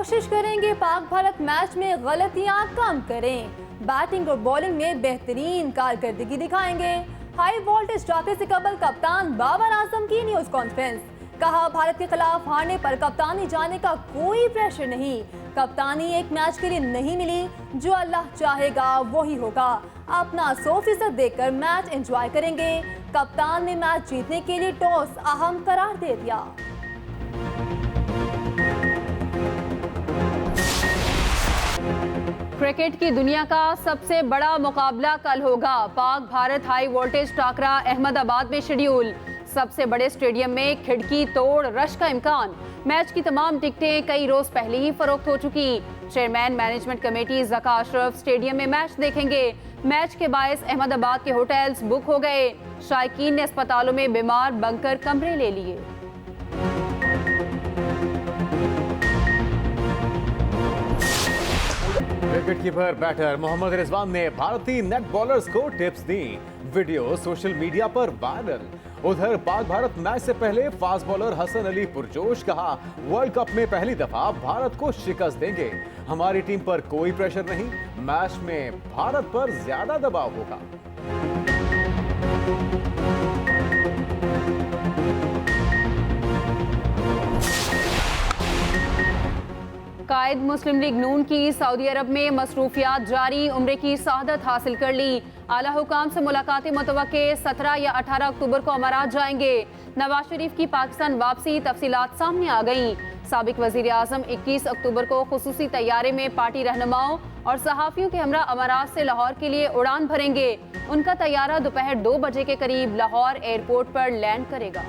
कोशिश करेंगे पाक भारत मैच में गलतियां कम करें। बैटिंग और बॉलिंग में बेहतरीन कारकर्दगी दिखाएंगे। हाई वोल्टेज टाके से कबल कप्तान बाबर आजम की न्यूज कॉन्फ्रेंस। कहा भारत के खिलाफ हारने पर कप्तानी जाने का कोई प्रेशर नहीं। कप्तानी एक मैच के लिए नहीं मिली, जो अल्लाह चाहेगा वही होगा। अपना 100% देकर मैच एंजॉय करेंगे। कप्तान ने मैच जीतने के लिए टॉस अहम करार दे दिया। क्रिकेट की दुनिया का सबसे बड़ा मुकाबला कल होगा। पाक भारत हाई वोल्टेज टाकरा अहमदाबाद में शेड्यूल। सबसे बड़े स्टेडियम में खिड़की तोड़ रश का इम्कान। मैच की तमाम टिकटें कई रोज पहले ही फरोख्त हो चुकी। Chairman management committee Zaka Ashraf stadium में मैच देखेंगे। मैच के बायस अहमदाबाद के होटल्स बुक हो गए। शायकीन ने अस्पतालों में बीमार बंकर कमरे ले लिए। विकेटकीपर बैटर मोहम्मद रिजवान ने भारतीय नेट बॉलर्स को टिप्स दी। वीडियो सोशल मीडिया पर वायरल। उधर पाक भारत मैच से पहले फास्ट बॉलर हसन अली पुरजोश। कहा, वर्ल्ड कप में पहली दफा भारत को शिकस्त देंगे। हमारी टीम पर कोई प्रेशर नहीं, मैच में भारत पर ज्यादा दबाव होगा। कायद मुस्लिम लीग नून की सऊदी अरब में मसरूफियात जारी। उम्रे की शहादत हासिल कर ली। आला हुकाम से मुलाकातें मुतवक्के 17 या 18 अक्टूबर को अमारात जाएंगे। नवाज शरीफ की पाकिस्तान वापसी तफसीलात सामने आ गईं। साबिक वजीर आजम 21 अक्टूबर को खुसूसी तैयारे में पार्टी रहनुमाओं और सहाफियों के हमरा अमारात से लाहौर के लिए उड़ान भरेंगे। उनका तैयारा दोपहर 2 बजे के करीब लाहौर एयरपोर्ट पर लैंड करेगा।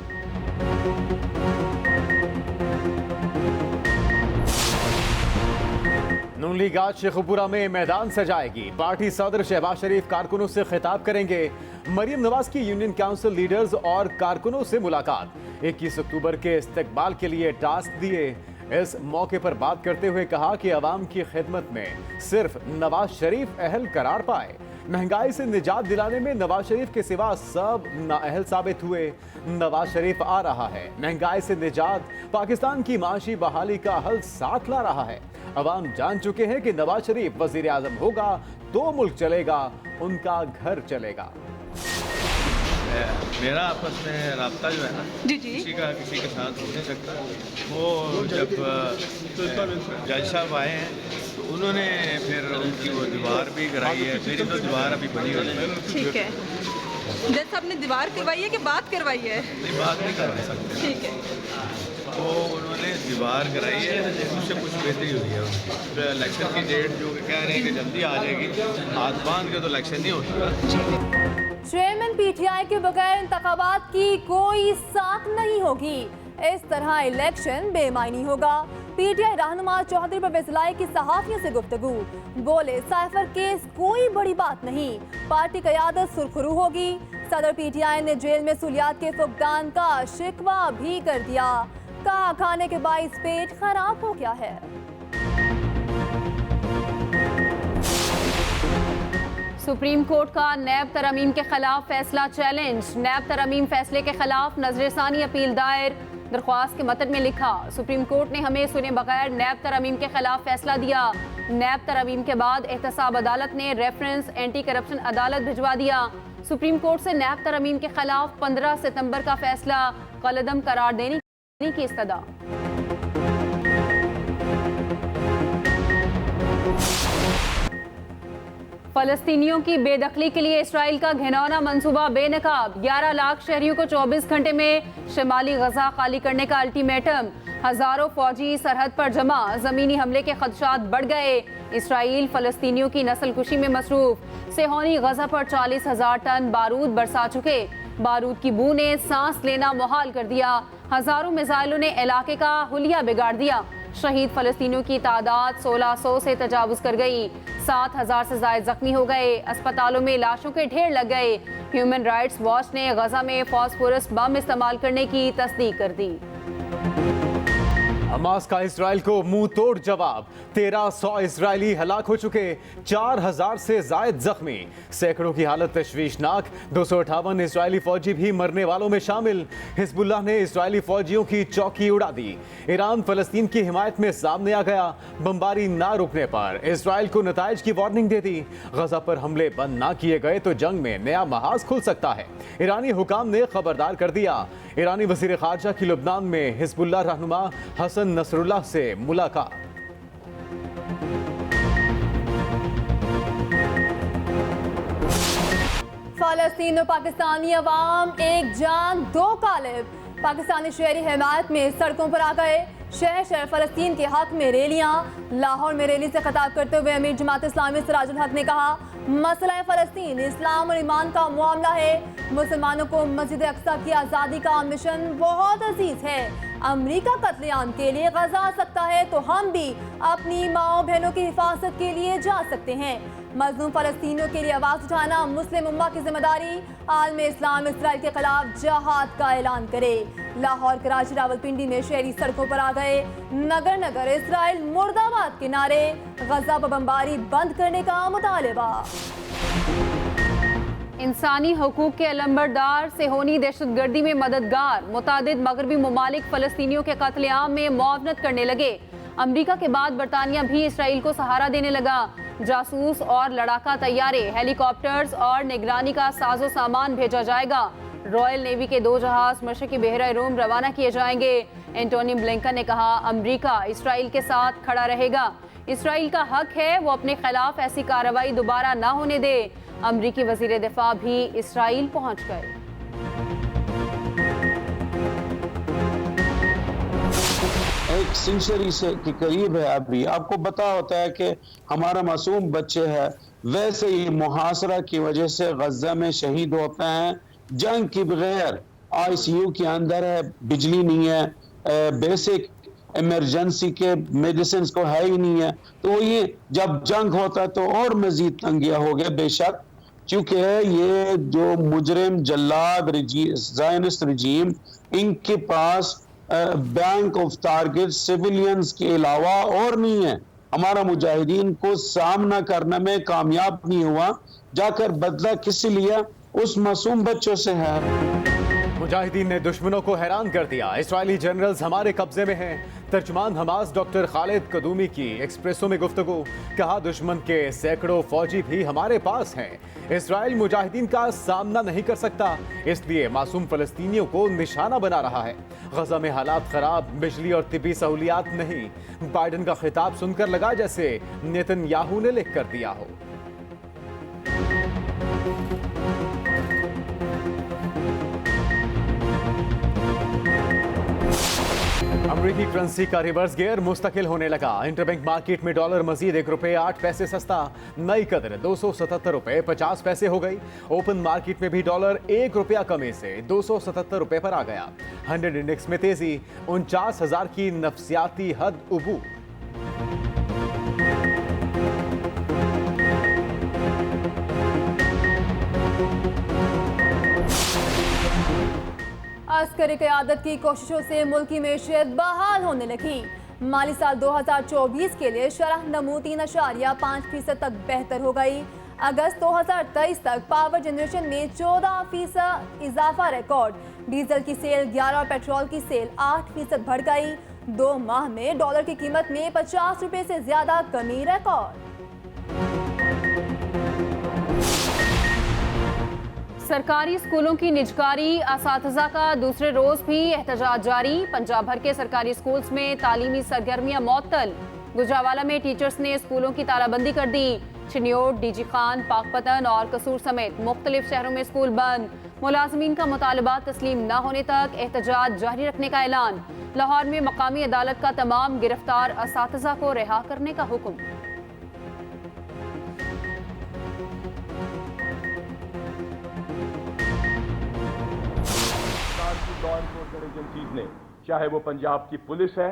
नून लीग आज शेखुपुरा में मैदान सजाएगी। पार्टी सदर शहबाज शरीफ कारकुनों से खिताब करेंगे। मरियम नवाज की यूनियन काउंसिल लीडर्स और कारकुनों से मुलाकात। 21 अक्टूबर के इस्तकबाल के लिए टास्क दिए। इस मौके पर बात करते हुए कहा कि अवाम की खिदमत में सिर्फ नवाज शरीफ अहल करार पाए। महंगाई से निजात दिलाने में नवाज शरीफ के सिवा सब नाअहल साबित हुए। नवाज शरीफ आ रहा है, महंगाई से निजात, पाकिस्तान की माशी बहाली का हल साथ ला रहा है। अवाम जान चुके हैं कि नवाज शरीफ वजीर आजम होगा तो मुल्क चलेगा, उनका घर चलेगा। मेरा आपस में राब्ता जो है ना, किसी का किसी के साथ हो नहीं सकता। वो जब जज साहब आए हैं तो उन्होंने फिर उनकी वो दीवार भी कराई है। मेरी तो दीवार अभी बनी हुई है। ठीक है, जज साहब ने दीवार करवाई है कि बात करवाई है? नहीं, बात नहीं करवा सकते। ठीक है, तो उन्होंने दीवार कराई है, उससे कुछ बेहतरी हुई है। इलेक्शन की डेट जो कह रहे हैं कि जल्दी आ जाएगी, हाथ बांध के तो इलेक्शन नहीं होता। चेयरमैन पीटीआई के बगैर इंतखाबात की कोई साख नहीं होगी। इस तरह इलेक्शन बेमायनी होगा। पीटीआई रहनुमा चौधरी परवेज लाई की सहाफियों से गुफ्तगू। बोले, साइफर केस कोई बड़ी बात नहीं, पार्टी क़यादत सुरखरू होगी। सदर पीटीआई ने जेल में सुलियात के फुकदान का शिकवा भी कर दिया। कहा, खाने के बाइस पेट खराब हो गया है। सुप्रीम कोर्ट का नैब तरमीम के खिलाफ फैसला चैलेंज। नैब तरमीम फैसले के खिलाफ नजरसानी अपील दायर। दरख्वास्त के मतन में लिखा, सुप्रीम कोर्ट ने हमें सुने बगैर नैब तरमीम के खिलाफ फैसला दिया। नैब तरमीम के बाद एहतसाब अदालत ने रेफरेंस एंटी करप्शन अदालत भिजवा दिया। सुप्रीम कोर्ट से नैब तरमीम के खिलाफ 15 सितंबर का फैसला कलअदम करार देने की इस्तदा। फलस्तीनियों की बेदखली के लिए इसराइल का घिनौना मंसूबा बेनकाब। 11 लाख शहरियों को 24 घंटे में शिमाली गजा खाली करने का अल्टीमेटम। हजारों फौजी सरहद पर जमा। जमीनी हमले के खदशात बढ़ गए। इसराइल फलस्तीनियों की नस्लकुशी में मसरूफ। सेहोनी गजा पर 40,000 टन बारूद बरसा चुके। बारूद की बू ने सांस लेना मुहाल कर दिया। हजारों मिसाइलों ने इलाके का हुलिया बिगाड़ दिया। शहीद फलस्तीनियों की तादाद 1600 से तजावुज कर गई। 7,000 से ज्यादा जख्मी हो गए। अस्पतालों में लाशों के ढेर लग गए। ह्यूमन राइट्स वॉच ने गजा में फॉस्फोरस बम इस्तेमाल करने की तस्दीक कर दी। हमास का इसराइल को मुंह तोड़ जवाब। 1300 इसराइली हलाक हो चुके, 4000 से जायद जख्मी, सैकड़ों की हालत तशवीशनाक, 258 इसराइली फौजी भी मरने वालों में शामिल। हिजबुल्लाह ने इसराइली फौजियों की चौकी उड़ा दी। ईरान फलस्तीन की हिमायत में सामने आ गया। बमबारी ना रुकने पर इसराइल को नताइज की वार्निंग दे दी। गजा पर हमले बंद ना किए गए तो जंग में नया महाज खुल सकता है। ईरानी हुकाम ने खबरदार कर दिया। ईरानी वजीर खारजा की लुबनान में हिजबुल्लाह रहनुमा हसन नसरुल्लाह से मुलाकात। फलस्तीन और पाकिस्तानी अवाम एक जान दो कालिब। पाकिस्तानी शहरी हिमायत में सड़कों पर आ गए। शहर शहर फलस्तीन के हक में रैलियां। लाहौर में रैली से खिताब करते हुए अमीर जमात इस्लामी सिराजुल हक ने कहा, मसला फलस्तीन इस्लाम और ईमान का मामला है। मुसलमानों को मस्जिद अक्सा की आज़ादी का मिशन बहुत अजीज है। अमरीका कत्लेआम के लिए गजा आ सकता है तो हम भी अपनी माओ बहनों की हिफाजत के लिए जा सकते हैं। मजलूम फलस्तीनियों के लिए आवाज़ उठाना मुस्लिम उम्मा की जिम्मेदारी। आलम इस्लाम इसराइल के खिलाफ जहाद का ऐलान करे। लाहौर, कराची, रावलपिंडी में शहरी सड़कों पर आ गए। नगर नगर इसराइल मुर्दाबाद के नारे। गजा पर बमबारी बंद करने का मुतालबा। इंसानी हकूक के अलंबरदार सेहोनी दहशतगर्दी में मददगार। मुतादिद मगरबी ममालिक फलस्तीनियों के कत्लेआम में मुआवनत करने लगे। अमरीका के बाद बरतानिया भी इसराइल को सहारा देने लगा। जासूस और लड़ाका तैयारे, हेलीकॉप्टर्स और निगरानी का साजो सामान भेजा जाएगा। रॉयल नेवी के 2 जहाज मशरकी बहरा रूम रवाना किए जाएंगे। एंटोनी ब्लिंकन ने कहा, अमरीका इसराइल के साथ खड़ा रहेगा। इसराइल का हक है वो अपने खिलाफ ऐसी कार्रवाई दोबारा ना होने दे। अमरीकी वजीर दिफा भी इसराइल पहुंच गए। एक सेंचुरी से के करीब है। अभी आपको पता होता है कि हमारा मासूम बच्चे हैं, वैसे ही मुहासरा की वजह से गजा में शहीद होते हैं। जंग के बगैर आईसीयू के अंदर है, बिजली नहीं है, बेसिक इमरजेंसी के मेडिसिन को है ही नहीं है। तो ये जब जंग होता है तो और मजीद तंगिया हो गया। बेशक क्योंकि ये जो मुजरिम जल्लाद ज़ायनिस्ट रजीम, इनके पास बैंक ऑफ टारगेट सिविलियंस के अलावा और नहीं है। हमारा मुजाहिदीन को सामना करने में कामयाब नहीं हुआ। जाकर बदला किस लिया? उस मासूम बच्चों से है। मुजाहिदीन ने दुश्मनों को हैरान कर दिया। इस्राएली जनरल्स हमारे कब्जे में हैं। तर्जुमान हमास डॉक्टर खालिद कदूमी की एक्सप्रेसो में गुफ्तगू। कहा, दुश्मन के सैकड़ों फौजी भी हमारे पास हैं। इस्राइल मुजाहिदीन का सामना नहीं कर सकता, इसलिए मासूम फलस्तीनियों को निशाना बना रहा है। गजा में हालात खराब, बिजली और तिब्बी सहूलियात नहीं। बाइडन का खिताब सुनकर लगा जैसे नेतन्याहू ने लिख कर दिया हो। अमरीकी करेंसी का रिवर्स गियर मुस्तकिल होने लगा। इंटरबैंक मार्केट में डॉलर मजीद ₹1.08 सस्ता, नई कदर 277 रुपए 50 पैसे हो गई। ओपन मार्केट में भी डॉलर ₹1 कमी से 277 रुपए पर आ गया। 100 इंडेक्स में तेजी, 49,000 की नफसियाती हद उबू। अस्करी क़यादत की कोशिशों से मुल्क की मैशियत बहाल होने लगी। माली साल 2024 के लिए शरह नमू 3.5% तक बेहतर हो गई। अगस्त 2023 तक पावर जनरेशन में 14% इजाफा रिकॉर्ड। डीजल की सेल 11 और पेट्रोल की सेल 8% बढ़ गई। 2 माह में डॉलर की कीमत में 50 रुपए से ज्यादा कमी रिकॉर्ड। सरकारी स्कूलों की निजकारी, असातिज़ा का दूसरे रोज भी एहतजाज जारी। पंजाब भर के सरकारी स्कूल्स में तालीमी सरगर्मियां मअतल। गुजरावाला में टीचर्स ने स्कूलों की तालाबंदी कर दी। चिन्योट, डीजी खान, पाकपतन और कसूर समेत मुख्तलिफ शहरों में स्कूल बंद। मुलाजमीन का मुतालबात तस्लीम न होने तक एहतजाज जारी रखने का ऐलान। लाहौर में मकामी अदालत का तमाम गिरफ्तार असातिज़ा को रिहा करने का हुक्म। लॉ एनफोर्समेंट एजेंसीज ने, चाहे वो पंजाब की पुलिस है,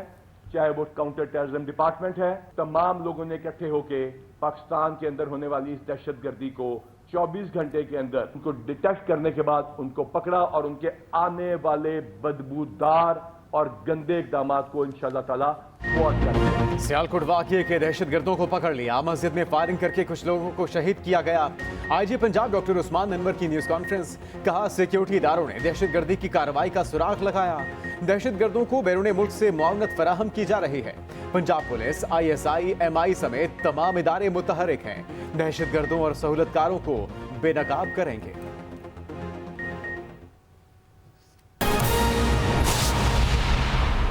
चाहे वो काउंटर टेररिज्म डिपार्टमेंट है, तमाम लोगों ने इकट्ठे होकर पाकिस्तान के अंदर होने वाली इस दहशतगर्दी को 24 घंटे के अंदर उनको डिटेक्ट करने के बाद उनको पकड़ा और उनके आने वाले बदबूदार और गंदे इकदाम को इंशाअल्लाह ताला बहुत करेंगे। सियालकोट वाक़ये के दहशतगर्दों को पकड़ लिया, मस्जिद में फायरिंग करके कुछ लोगों को शहीद किया गया। आईजी पंजाब डॉक्टर उस्मान अनवर की न्यूज कॉन्फ्रेंस, कहा सिक्योरिटी इदारों ने दहशतगर्दी की कार्रवाई का सुराग लगाया, दहशतगर्दों को बैरून मुल्क से मुआवनत फराहम की जा रही है। पंजाब पुलिस, ISI, MI समेत तमाम इदारे मुतहरिक हैं, दहशतगर्दों और सहूलतकारों को बेनकाब करेंगे।